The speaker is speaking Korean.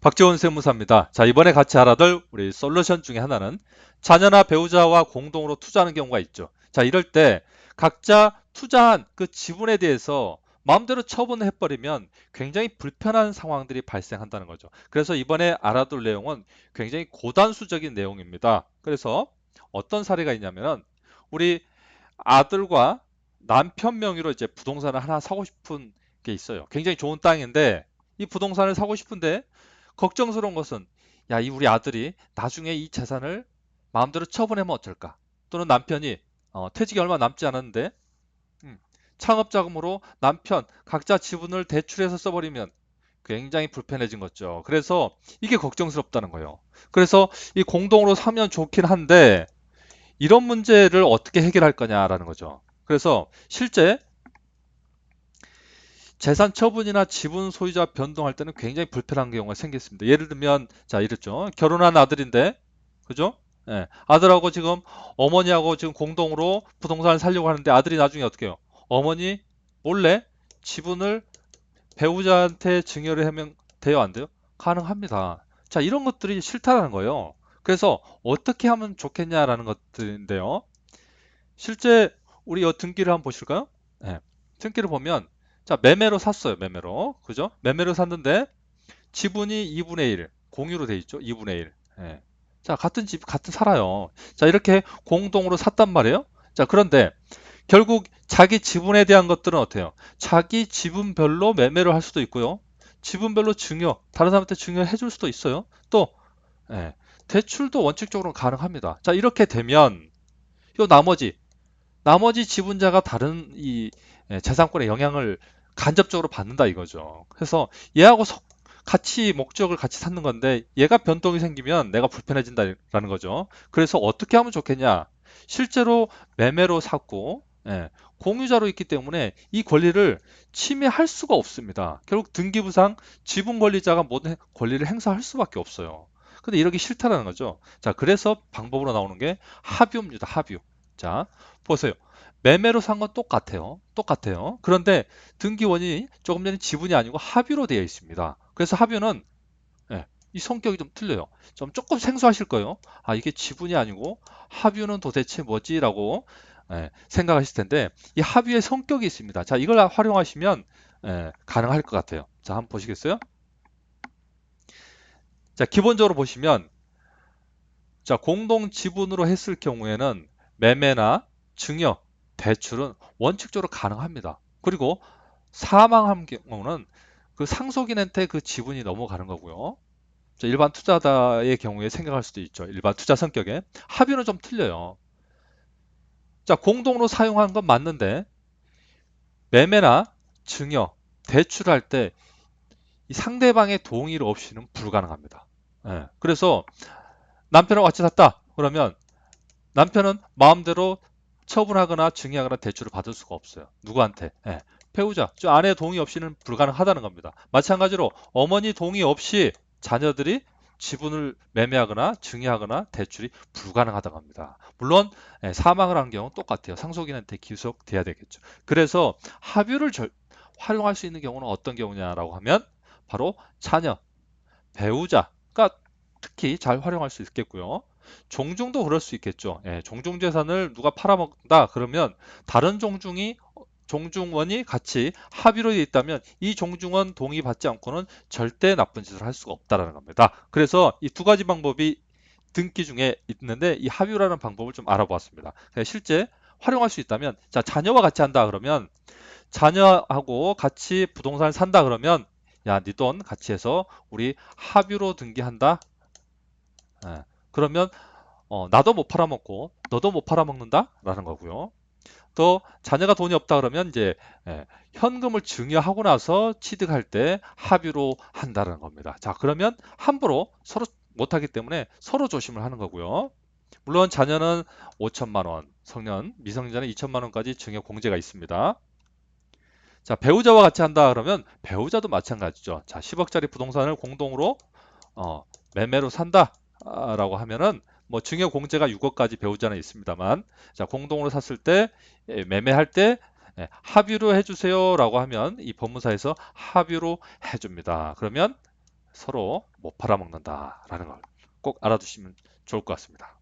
박지원 세무사입니다. 자, 이번에 같이 알아둘 우리 솔루션 중에 하나는 자녀나 배우자와 공동으로 투자하는 경우가 있죠. 자, 이럴 때 각자 투자한 그 지분에 대해서 마음대로 처분해버리면 굉장히 불편한 상황들이 발생한다는 거죠. 그래서 이번에 알아둘 내용은 굉장히 고단수적인 내용입니다. 그래서 어떤 사례가 있냐면은 우리 아들과 남편 명의로 이제 부동산을 하나 사고 싶은 게 있어요. 굉장히 좋은 땅인데 이 부동산을 사고 싶은데 걱정스러운 것은 야, 이 우리 아들이 나중에 이 재산을 마음대로 처분하면 어쩔까? 또는 남편이 퇴직이 얼마 남지 않았는데 음, 창업 자금으로 남편 각자 지분을 대출해서 써버리면 굉장히 불편해진 거죠. 그래서 이게 걱정스럽다는 거예요. 그래서 이 공동으로 사면 좋긴 한데 이런 문제를 어떻게 해결할 거냐라는 거죠. 그래서 실제 재산 처분이나 지분 소유자 변동할 때는 굉장히 불편한 경우가 생겼습니다. 예를 들면 자 이랬죠. 결혼한 아들인데 그죠? 예, 아들하고 지금 어머니하고 지금 공동으로 부동산을 살려고 하는데 아들이 나중에 어떻게 해요? 어머니 몰래 지분을 배우자한테 증여를 하면 돼요, 안 돼요? 가능합니다. 자, 이런 것들이 싫다라는 거예요. 그래서 어떻게 하면 좋겠냐라는 것들인데요. 실제 우리 이 등기를 한번 보실까요? 네. 등기를 보면 자 매매로 샀어요. 매매로. 그죠? 매매로 샀는데 지분이 2분의 1 공유로 돼 있죠. 2분의 1. 예. 자 같은 집 같은 살아요. 자 이렇게 공동으로 샀단 말이에요. 자 그런데 결국 자기 지분에 대한 것들은 어때요? 자기 지분별로 매매를 할 수도 있고요. 지분별로 증여, 다른 사람한테 증여해 줄 수도 있어요. 또 예, 대출도 원칙적으로 가능합니다. 자 이렇게 되면 요 나머지 지분자가 다른 이 재산권의 영향을 간접적으로 받는다 이거죠. 그래서 얘하고 같이 목적을 같이 찾는 건데 얘가 변동이 생기면 내가 불편해진다라는 거죠. 그래서 어떻게 하면 좋겠냐? 실제로 매매로 샀고 공유자로 있기 때문에 이 권리를 침해할 수가 없습니다. 결국 등기부상 지분 권리자가 모든 권리를 행사할 수밖에 없어요. 근데 이러기 싫다라는 거죠. 자, 그래서 방법으로 나오는 게 합유입니다. 합유. 자, 보세요. 매매로 산 건 똑같아요. 똑같아요. 그런데 등기원이 조금 전에 지분이 아니고 합유로 되어 있습니다. 그래서 합유는 이 성격이 좀 틀려요. 좀 조금 생소하실 거예요. 아, 이게 지분이 아니고 합유는 도대체 뭐지라고 생각하실 텐데 이 합유의 성격이 있습니다. 자, 이걸 활용하시면 가능할 것 같아요. 자, 한번 보시겠어요? 자, 기본적으로 보시면 자, 공동 지분으로 했을 경우에는 매매나 증여, 대출은 원칙적으로 가능합니다. 그리고 사망한 경우는 그 상속인한테 그 지분이 넘어가는 거고요. 자, 일반 투자자의 경우에 생각할 수도 있죠. 일반 투자 성격에. 합의는 좀 틀려요. 자, 공동으로 사용하는 건 맞는데 매매나 증여, 대출할 때 이 상대방의 동의를 없이는 불가능합니다. 그래서 남편하고 같이 샀다. 그러면 남편은 마음대로 처분하거나 증여하거나 대출을 받을 수가 없어요. 누구한테? 배우자, 저 아내 동의 없이는 불가능하다는 겁니다. 마찬가지로 어머니 동의 없이 자녀들이 지분을 매매하거나 증여하거나 대출이 불가능하다고 합니다. 물론 사망을 한 경우는 똑같아요. 상속인한테 기속돼야 되겠죠. 그래서 합유를 활용할 수 있는 경우는 어떤 경우냐라고 하면 바로 자녀, 배우자가 특히 잘 활용할 수 있겠고요. 종중도 그럴 수 있겠죠. 종중 재산을 누가 팔아먹다 그러면 다른 종중원이 같이 합의로 되어 있다면 이 종중원 동의받지 않고는 절대 나쁜 짓을 할 수가 없다라는 겁니다. 그래서 이 두 가지 방법이 등기 중에 있는데 이 합의라는 방법을 좀 알아보았습니다. 실제 활용할 수 있다면 자 자녀와 같이 한다 그러면 자녀하고 같이 부동산을 산다 그러면 야, 네 돈 같이 해서 우리 합유로 등기한다. 그러면 나도 못 팔아먹고 너도 못 팔아먹는다라는 거고요. 또 자녀가 돈이 없다 그러면 이제 현금을 증여하고 나서 취득할 때 합유로 한다는 겁니다. 자, 그러면 함부로 서로 못하기 때문에 서로 조심을 하는 거고요. 물론 자녀는 5천만 원, 미성년자는 2천만 원까지 증여 공제가 있습니다. 자, 배우자와 같이 한다 그러면 배우자도 마찬가지죠. 자, 10억짜리 부동산을 공동으로 어, 매매로 산다라고 하면은 뭐 증여 공제가 6억까지 배우자는 있습니다만 자, 공동으로 샀을 때 매매할 때 합의로 해주세요라고 하면 이 법무사에서 합의로 해줍니다. 그러면 서로 못 팔아먹는다라는 걸 꼭 알아두시면 좋을 것 같습니다.